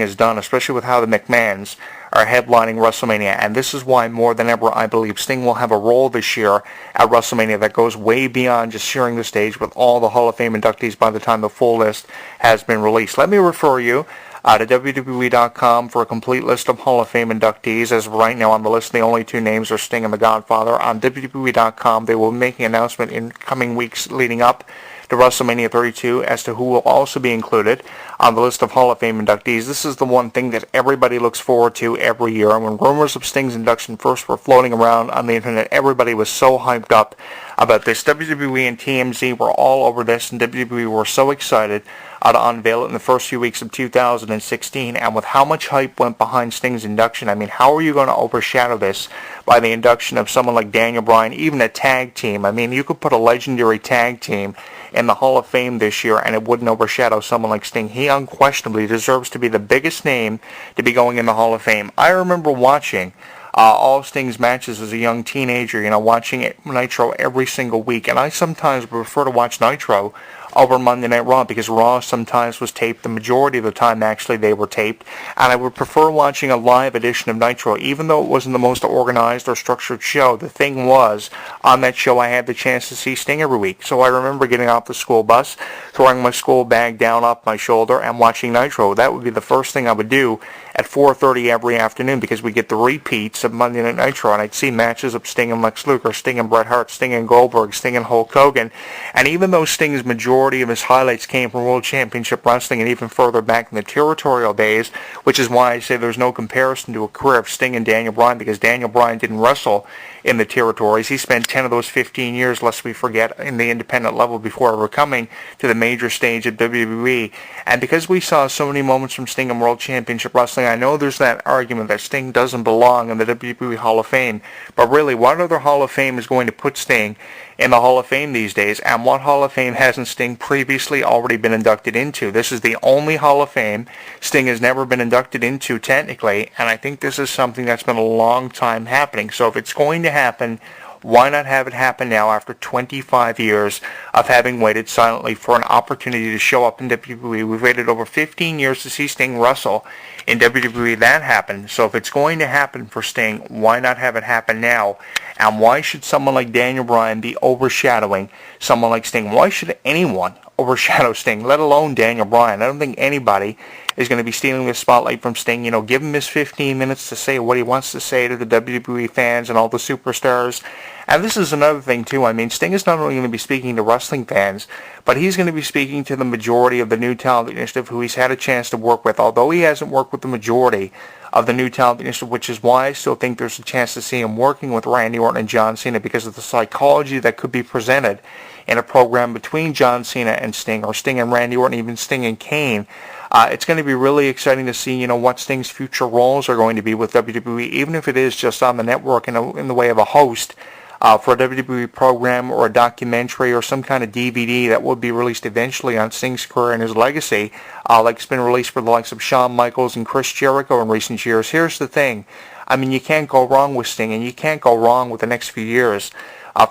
has done, especially with how the McMahons are headlining WrestleMania. And this is why more than ever I believe Sting will have a role this year at WrestleMania that goes way beyond just sharing the stage with all the Hall of Fame inductees by the time the full list has been released. Let me refer you to WWE.com for a complete list of Hall of Fame inductees. As of right now on the list, the only two names are Sting and The Godfather. On WWE.com, they will be making an announcement in coming weeks leading up to WrestleMania 32 as to who will also be included on the list of Hall of Fame inductees. This is the one thing that everybody looks forward to every year. And when rumors of Sting's induction first were floating around on the internet, everybody was so hyped up about this. WWE and TMZ were all over this, and WWE were so excited to unveil it in the first few weeks of 2016. And with how much hype went behind Sting's induction, I mean, how are you going to overshadow this by the induction of someone like Daniel Bryan, even a tag team? I mean, you could put a legendary tag team in the Hall of Fame this year, and it wouldn't overshadow someone like Sting. He unquestionably deserves to be the biggest name to be going in the Hall of Fame. I remember watching all of Sting's matches as a young teenager, watching Nitro every single week, and I sometimes prefer to watch Nitro over Monday Night Raw because Raw sometimes was taped. The majority of the time, actually, they were taped, and I would prefer watching a live edition of Nitro, even though it wasn't the most organized or structured show. The thing was, on that show, I had the chance to see Sting every week, so I remember getting off the school bus, throwing my school bag down off my shoulder, and watching Nitro. That would be the first thing I would do at 4:30 every afternoon because we get the repeats of Monday Night Nitro, and I'd see matches of Sting and Lex Luger, Sting and Bret Hart, Sting and Goldberg, Sting and Hulk Hogan. And even though Sting's majority of his highlights came from World Championship Wrestling and even further back in the territorial days, which is why I say there's no comparison to a career of Sting and Daniel Bryan, because Daniel Bryan didn't wrestle in the territories. He spent 10 of those 15 years, lest we forget, in the independent level before ever coming to the major stage of WWE. And because we saw so many moments from Sting in World Championship Wrestling, I know there's that argument that Sting doesn't belong in the WWE Hall of Fame, but really, what other Hall of Fame is going to put Sting in the Hall of Fame these days, and what Hall of Fame hasn't Sting previously already been inducted into? This is the only Hall of Fame Sting has never been inducted into technically, and I think this is something that's been a long time happening. So if it's going to happen, why not have it happen now after 25 years of having waited silently for an opportunity to show up in WWE? We've waited over 15 years to see Sting wrestle in WWE. That happened. So if it's going to happen for Sting, why not have it happen now? And why should someone like Daniel Bryan be overshadowing someone like Sting? Why should anyone overshadow Sting, let alone Daniel Bryan? I don't think anybody is going to be stealing the spotlight from Sting. Give him his 15 minutes to say what he wants to say to the WWE fans and all the superstars. And this is another thing, too. I mean, Sting is not only going to be speaking to wrestling fans, but he's going to be speaking to the majority of the New Talent Initiative who he's had a chance to work with, although he hasn't worked with the majority of the New Talent Initiative, which is why I still think there's a chance to see him working with Randy Orton and John Cena because of the psychology that could be presented in a program between John Cena and Sting, or Sting and Randy Orton, even Sting and Kane. It's going to be really exciting to see, what Sting's future roles are going to be with WWE, even if it is just on the network in the way of a host for a WWE program or a documentary or some kind of DVD that will be released eventually on Sting's career and his legacy, like it's been released for the likes of Shawn Michaels and Chris Jericho in recent years. Here's the thing. I mean, you can't go wrong with Sting, and you can't go wrong with the next few years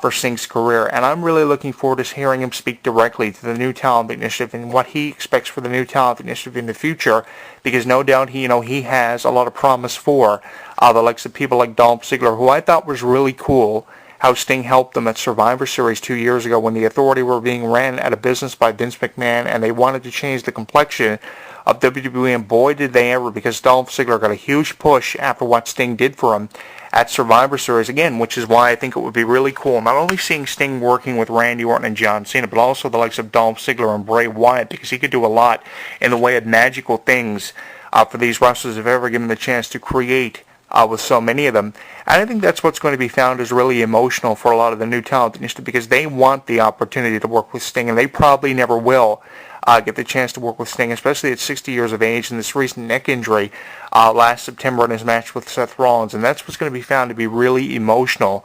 for Sting's career. And I'm really looking forward to hearing him speak directly to the New Talent Initiative and what he expects for the New Talent Initiative in the future, because no doubt he has a lot of promise for the likes of people like Dolph Ziggler, who I thought was really cool how Sting helped them at Survivor Series 2 years ago when the Authority were being ran out of business by Vince McMahon and they wanted to change the complexion of WWE, and boy did they ever, because Dolph Ziggler got a huge push after what Sting did for him at Survivor Series again, which is why I think it would be really cool not only seeing Sting working with Randy Orton and John Cena, but also the likes of Dolph Ziggler and Bray Wyatt, because he could do a lot in the way of magical things for these wrestlers if ever given the chance to create with so many of them. And I think that's what's going to be found is really emotional for a lot of the New Talent Initiative, because they want the opportunity to work with Sting, and they probably never will get the chance to work with Sting, especially at 60 years of age and this recent neck injury last September in his match with Seth Rollins. And that's what's going to be found to be really emotional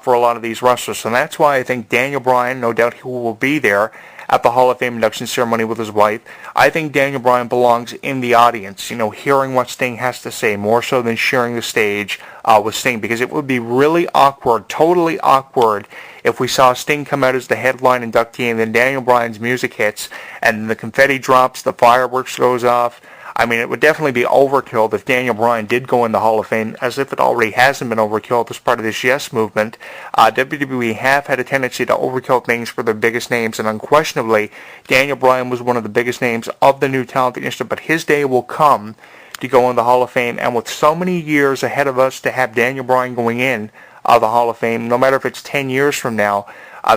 for a lot of these wrestlers. And that's why I think Daniel Bryan, no doubt he will be there at the Hall of Fame induction ceremony with his wife. I think Daniel Bryan belongs in the audience, hearing what Sting has to say, more so than sharing the stage with Sting, because it would be really awkward, totally awkward, if we saw Sting come out as the headline inductee and then Daniel Bryan's music hits and the confetti drops, the fireworks goes off. I mean, it would definitely be overkill if Daniel Bryan did go in the Hall of Fame, as if it already hasn't been overkill as part of this Yes movement. WWE have had a tendency to overkill things for their biggest names, and unquestionably, Daniel Bryan was one of the biggest names of the new talent industry, but his day will come to go in the Hall of Fame, and with so many years ahead of us to have Daniel Bryan going in the Hall of Fame, no matter if it's 10 years from now,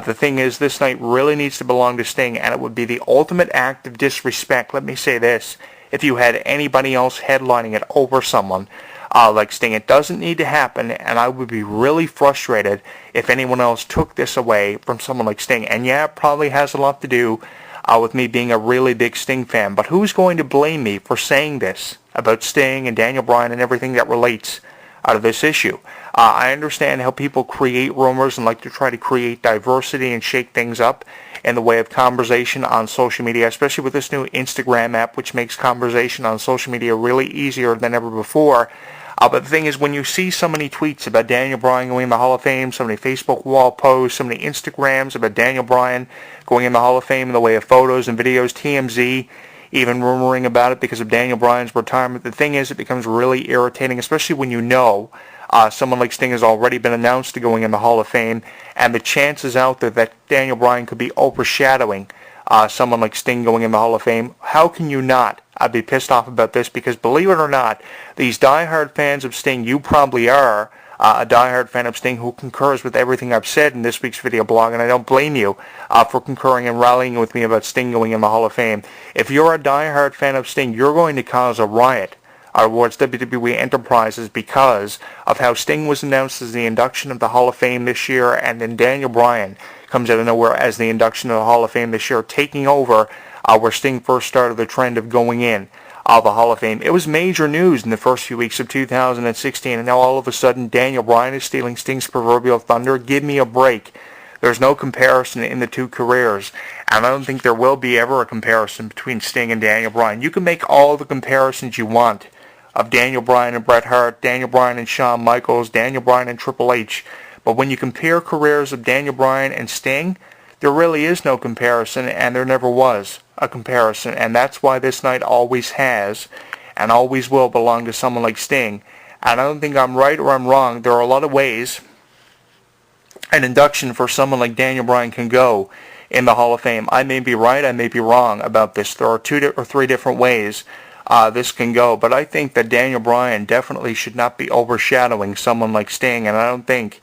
the thing is, this night really needs to belong to Sting, and it would be the ultimate act of disrespect, let me say this, if you had anybody else headlining it over someone like Sting. It doesn't need to happen, and I would be really frustrated if anyone else took this away from someone like Sting. And yeah, it probably has a lot to do with me being a really big Sting fan, but who's going to blame me for saying this about Sting and Daniel Bryan and everything that relates out of this issue? I understand how people create rumors and like to try to create diversity and shake things up in the way of conversation on social media, especially with this new Instagram app, which makes conversation on social media really easier than ever before. But the thing is, when you see so many tweets about Daniel Bryan going in the Hall of Fame, so many Facebook wall posts, so many Instagrams about Daniel Bryan going in the Hall of Fame in the way of photos and videos, TMZ even rumoring about it because of Daniel Bryan's retirement, the thing is, it becomes really irritating, especially when you know someone like Sting has already been announced to going in the Hall of Fame, and the chances out there that Daniel Bryan could be overshadowing someone like Sting going in the Hall of Fame. How can you not be pissed off about this? Because believe it or not, these diehard fans of Sting, you probably are a diehard fan of Sting who concurs with everything I've said in this week's video blog, and I don't blame you for concurring and rallying with me about Sting going in the Hall of Fame. If you're a diehard fan of Sting, you're going to cause a riot towards WWE Enterprises because of how Sting was announced as the induction of the Hall of Fame this year, and then Daniel Bryan comes out of nowhere as the induction of the Hall of Fame this year, taking over where Sting first started the trend of going in the Hall of Fame. It was major news in the first few weeks of 2016, and now all of a sudden Daniel Bryan is stealing Sting's proverbial thunder. Give me a break. There's no comparison in the two careers, and I don't think there will be ever a comparison between Sting and Daniel Bryan. You can make all the comparisons you want of Daniel Bryan and Bret Hart, Daniel Bryan and Shawn Michaels, Daniel Bryan and Triple H, but when you compare careers of Daniel Bryan and Sting, there really is no comparison, and there never was a comparison, and that's why this night always has and always will belong to someone like Sting. And I don't think I'm right or I'm wrong. There are a lot of ways an induction for someone like Daniel Bryan can go in the Hall of Fame. I may be right, I may be wrong about this. There are 2 or 3 different ways this can go, but I think that Daniel Bryan definitely should not be overshadowing someone like Sting, and I don't think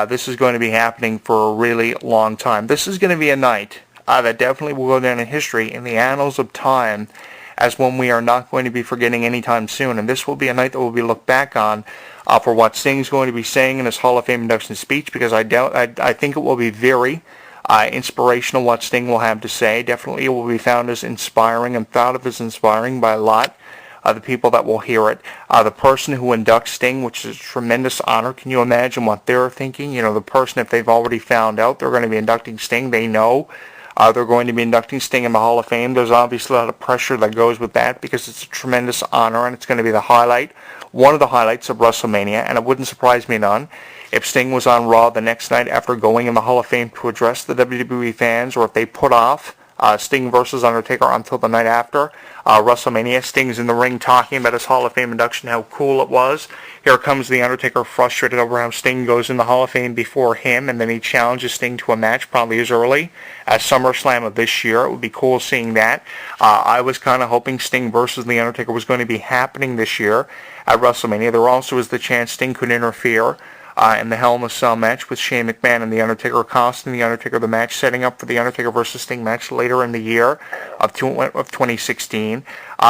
this is going to be happening for a really long time. This is going to be a night that definitely will go down in history in the annals of time as one we are not going to be forgetting anytime soon, and this will be a night that will be looked back on for what Sting's going to be saying in his Hall of Fame induction speech, because I think it will be very inspirational what Sting will have to say. Definitely it will be found as inspiring and thought of as inspiring by a lot of the people that will hear it. The person who inducts Sting, which is a tremendous honor, can you imagine what they're thinking? You know, the person, if they've already found out they're going to be inducting Sting, they know they're going to be inducting Sting in the Hall of Fame. There's obviously a lot of pressure that goes with that because it's a tremendous honor, and it's going to be the highlight, one of the highlights of WrestleMania, and it wouldn't surprise me none if Sting was on Raw the next night after going in the Hall of Fame to address the WWE fans, or if they put off Sting versus Undertaker until the night after WrestleMania. Sting's in the ring talking about his Hall of Fame induction, how cool it was. Here comes the Undertaker, frustrated over how Sting goes in the Hall of Fame before him, and then he challenges Sting to a match probably as early as SummerSlam of this year. It would be cool seeing that. I was kind of hoping Sting versus the Undertaker was going to be happening this year at WrestleMania. There also is the chance Sting could interfere in the Hell in a Cell match with Shane McMahon and The Undertaker, costing The Undertaker the match, setting up for the Undertaker versus Sting match later in the year of 2016.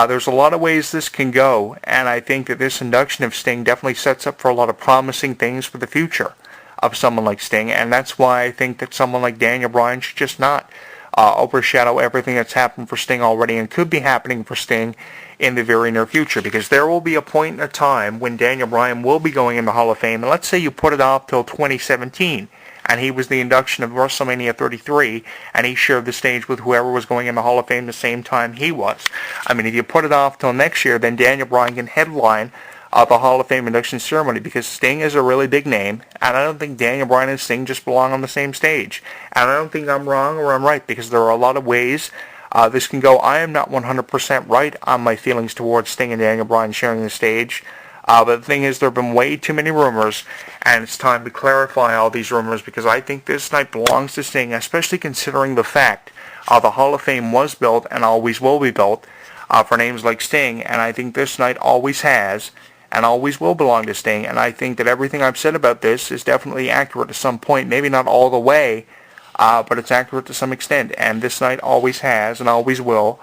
There's a lot of ways this can go, and I think that this induction of Sting definitely sets up for a lot of promising things for the future of someone like Sting, and that's why I think that someone like Daniel Bryan should just not overshadow everything that's happened for Sting already and could be happening for Sting in the very near future, because there will be a point in a time when Daniel Bryan will be going in the Hall of Fame, and let's say you put it off till 2017, and he was the induction of WrestleMania 33, and he shared the stage with whoever was going in the Hall of Fame the same time he was. I mean, if you put it off till next year, then Daniel Bryan can headline the Hall of Fame induction ceremony, because Sting is a really big name, and I don't think Daniel Bryan and Sting just belong on the same stage. And I don't think I'm wrong or I'm right, because there are a lot of ways This can go. I am not 100% right on my feelings towards Sting and Daniel Bryan sharing the stage. But the thing is, there have been way too many rumors, and it's time to clarify all these rumors because I think this night belongs to Sting, especially considering the fact the Hall of Fame was built and always will be built for names like Sting, and I think this night always has and always will belong to Sting, and I think that everything I've said about this is definitely accurate to some point, maybe not all the way, but it's accurate to some extent, and this night always has and always will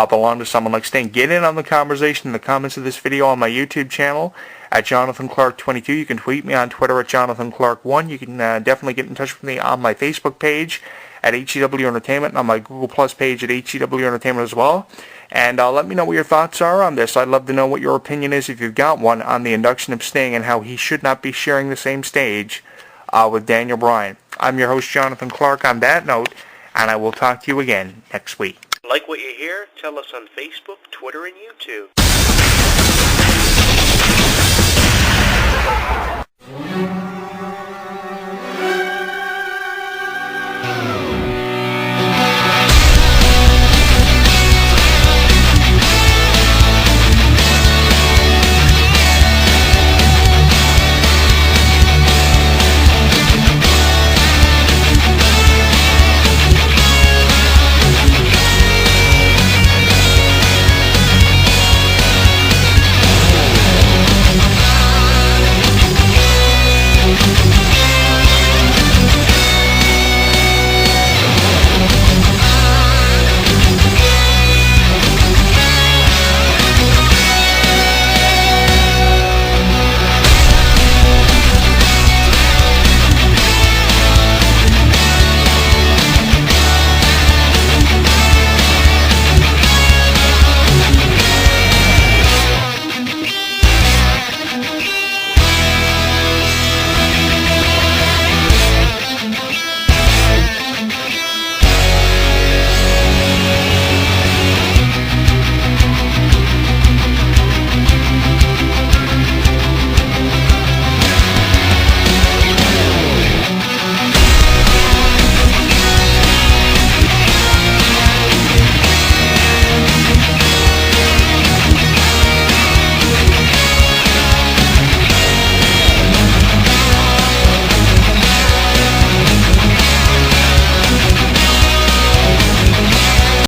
belong to someone like Sting. Get in on the conversation in the comments of this video on my YouTube channel at Jonathan Clarke 22. You can tweet me on Twitter at Jonathan Clarke 1. You can definitely get in touch with me on my Facebook page at HEW Entertainment and on my Google Plus page at HEW Entertainment as well. And let me know what your thoughts are on this. I'd love to know what your opinion is, if you've got one, on the induction of Sting and how he should not be sharing the same stage with Daniel Bryan. I'm your host, Jonathan Clarke, on that note, and I will talk to you again next week. Like what you hear? Tell us on Facebook, Twitter, and YouTube.